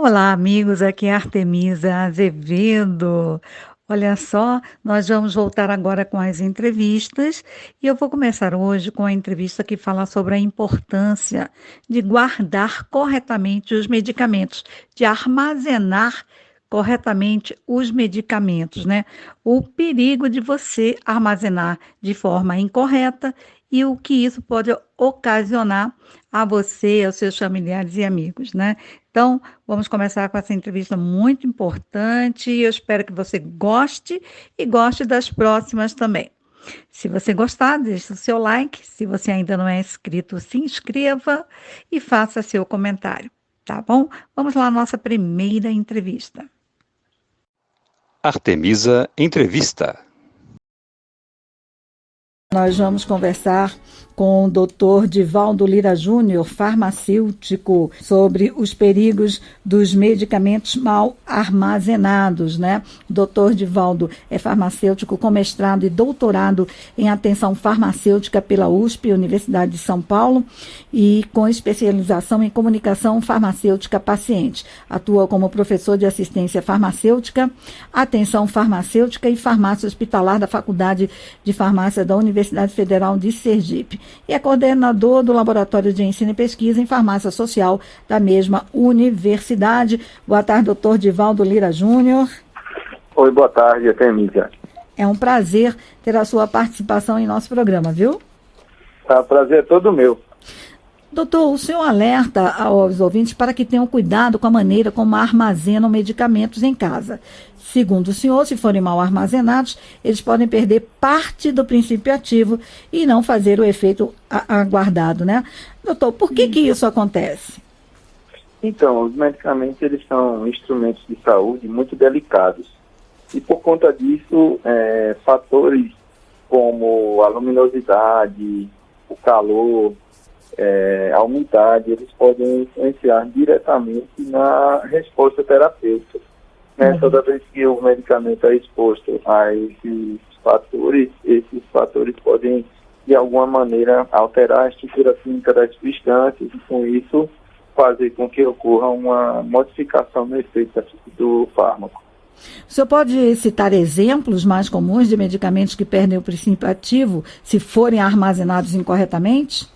Olá, amigos, aqui é Artemisa Azevedo. Olha só, nós vamos voltar agora com as entrevistas e eu vou começar hoje com a entrevista que fala sobre a importância de guardar corretamente os medicamentos, de armazenar corretamente os medicamentos, né? O perigo de você armazenar de forma incorreta e o que isso pode ocasionar a você, aos seus familiares e amigos, né? Então, vamos começar com essa entrevista muito importante. Eu espero que você goste e goste das próximas também. Se você gostar, deixe o seu like. Se você ainda não é inscrito, se inscreva e faça seu comentário, tá bom? Vamos lá à nossa primeira entrevista. Artemisa Entrevista. Nós vamos conversar com o Dr. Divaldo Lira Júnior, farmacêutico, sobre os perigos dos medicamentos mal armazenados, né? Dr. Divaldo é farmacêutico com mestrado e doutorado em atenção farmacêutica pela USP, Universidade de São Paulo, e com especialização em comunicação farmacêutica paciente. Atua como professor de assistência farmacêutica, atenção farmacêutica e farmácia hospitalar da Faculdade de Farmácia da Universidade Federal de Sergipe. E é coordenador do Laboratório de Ensino e Pesquisa em Farmácia Social da mesma universidade. Boa tarde, doutor Divaldo Lira Júnior. Oi, boa tarde, Artemisa. É um prazer ter a sua participação em nosso programa, viu? Tá, prazer é todo meu. Doutor, o senhor alerta aos ouvintes para que tenham cuidado com a maneira como armazenam medicamentos em casa. Segundo o senhor, se forem mal armazenados, eles podem perder parte do princípio ativo e não fazer o efeito aguardado, né? Doutor, por que isso acontece? Então, os medicamentos, eles são instrumentos de saúde muito delicados. E por conta disso, fatores como a luminosidade, o calor, a umidade, eles podem influenciar diretamente na resposta terapêutica. Né? Toda vez que o medicamento é exposto a esses fatores podem, de alguma maneira, alterar a estrutura química das substâncias e, com isso, fazer com que ocorra uma modificação no efeito do fármaco. O senhor pode citar exemplos mais comuns de medicamentos que perdem o princípio ativo se forem armazenados incorretamente?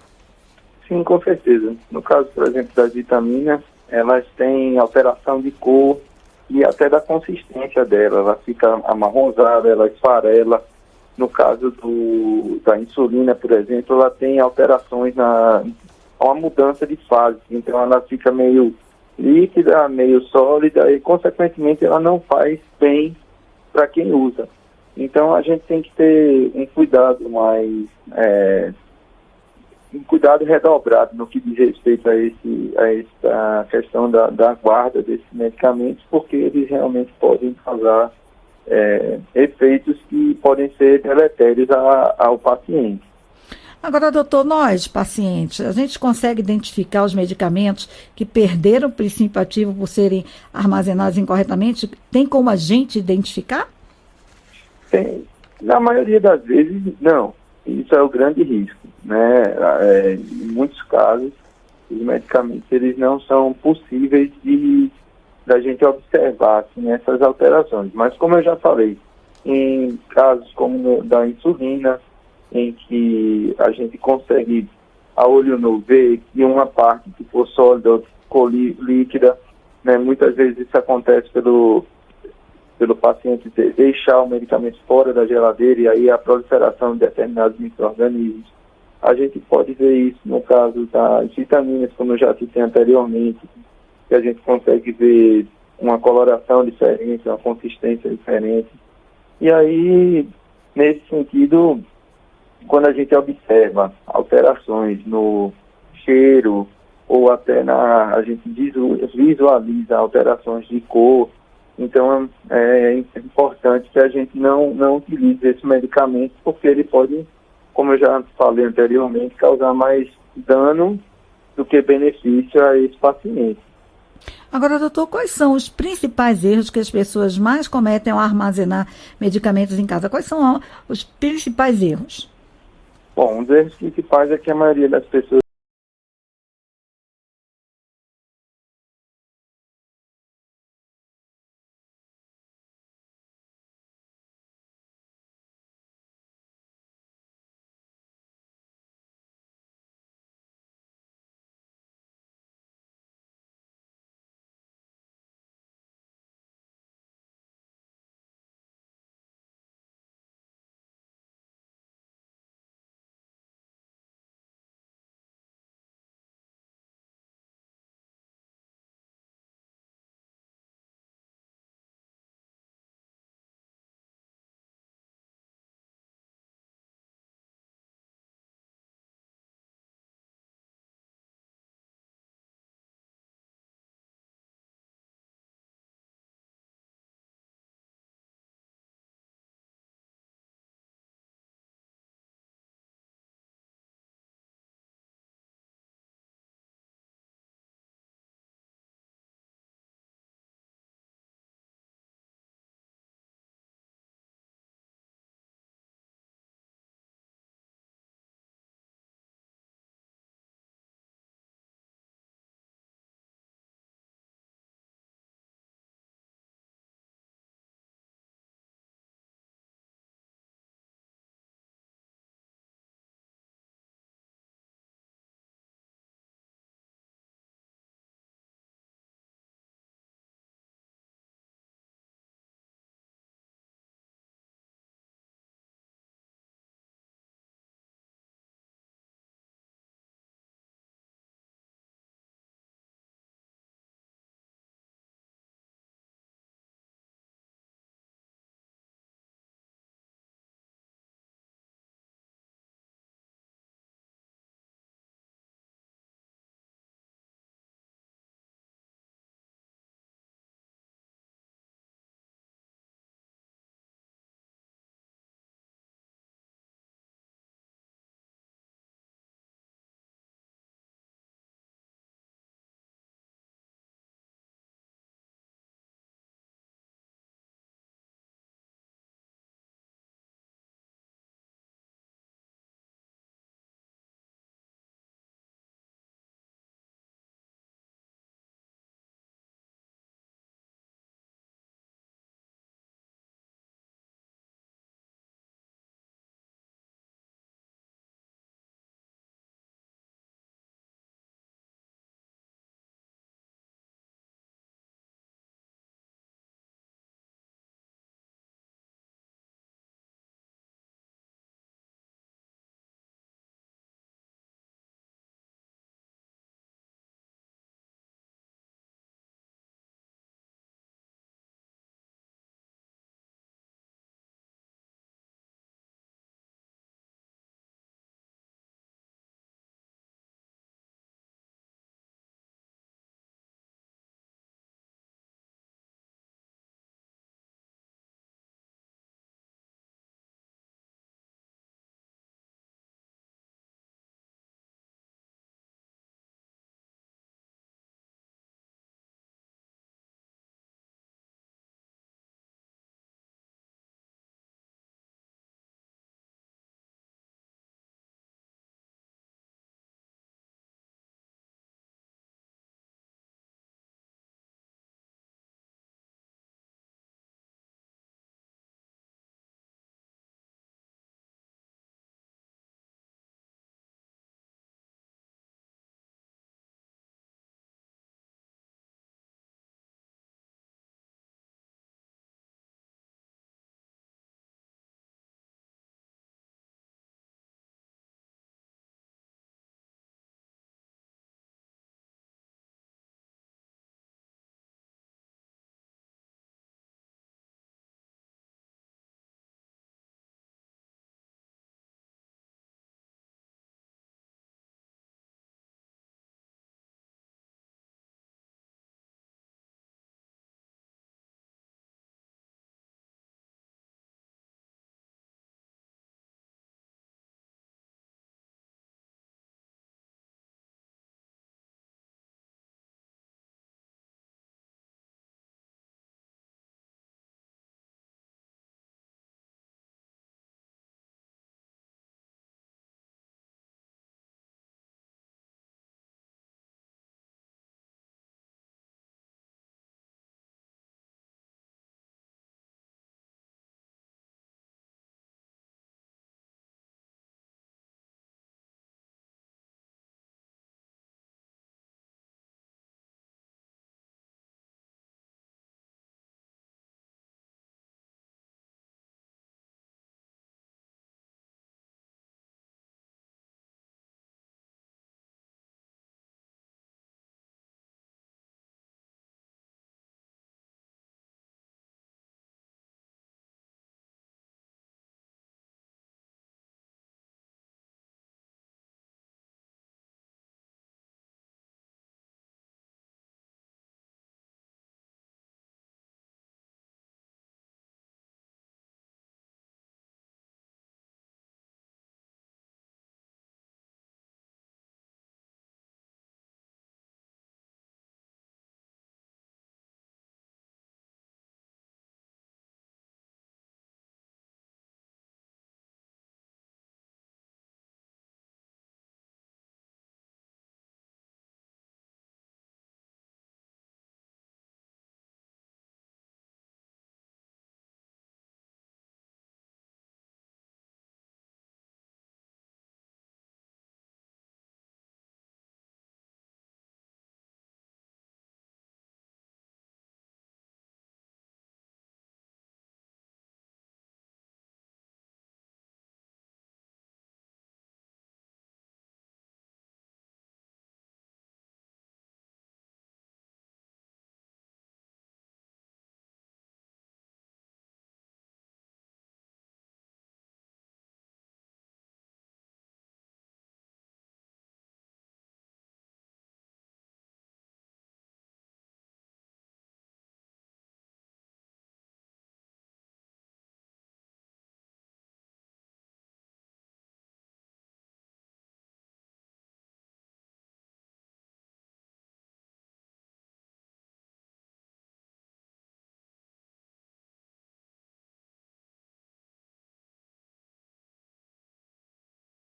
Sim, com certeza. No caso, por exemplo, das vitaminas, elas têm alteração de cor e até da consistência dela. Ela fica amarronzada, ela esfarela. No caso da insulina, por exemplo, ela tem alterações uma mudança de fase. Então, ela fica meio líquida, meio sólida e, consequentemente, ela não faz bem para quem usa. Então, a gente tem que ter um cuidado mais... um cuidado redobrado no que diz respeito a essa questão da guarda desses medicamentos, porque eles realmente podem causar efeitos que podem ser deletérios ao paciente. Agora, doutor, nós, pacientes, a gente consegue identificar os medicamentos que perderam o princípio ativo por serem armazenados incorretamente? Tem como a gente identificar? Tem. Na maioria das vezes, não. Isso é o grande risco, né? Em muitos casos, os medicamentos eles não são possíveis da gente observar assim, essas alterações. Mas, como eu já falei, em casos como da insulina, em que a gente consegue, a olho nu, ver que uma parte que for sólida, outra ficou líquida, né? Muitas vezes isso acontece pelo paciente deixar o medicamento fora da geladeira e aí a proliferação de determinados micro-organismos. A gente pode ver isso no caso das vitaminas, como eu já citei anteriormente, que a gente consegue ver uma coloração diferente, uma consistência diferente. E aí, nesse sentido, quando a gente observa alterações no cheiro ou até a gente visualiza alterações de cor, então é importante que a gente não utilize esse medicamento, porque ele pode, como eu já falei anteriormente, causar mais dano do que benefício a esse paciente. Agora, doutor, quais são os principais erros que as pessoas mais cometem ao armazenar medicamentos em casa? Quais são os principais erros? Bom, um dos erros principais é que a maioria das pessoas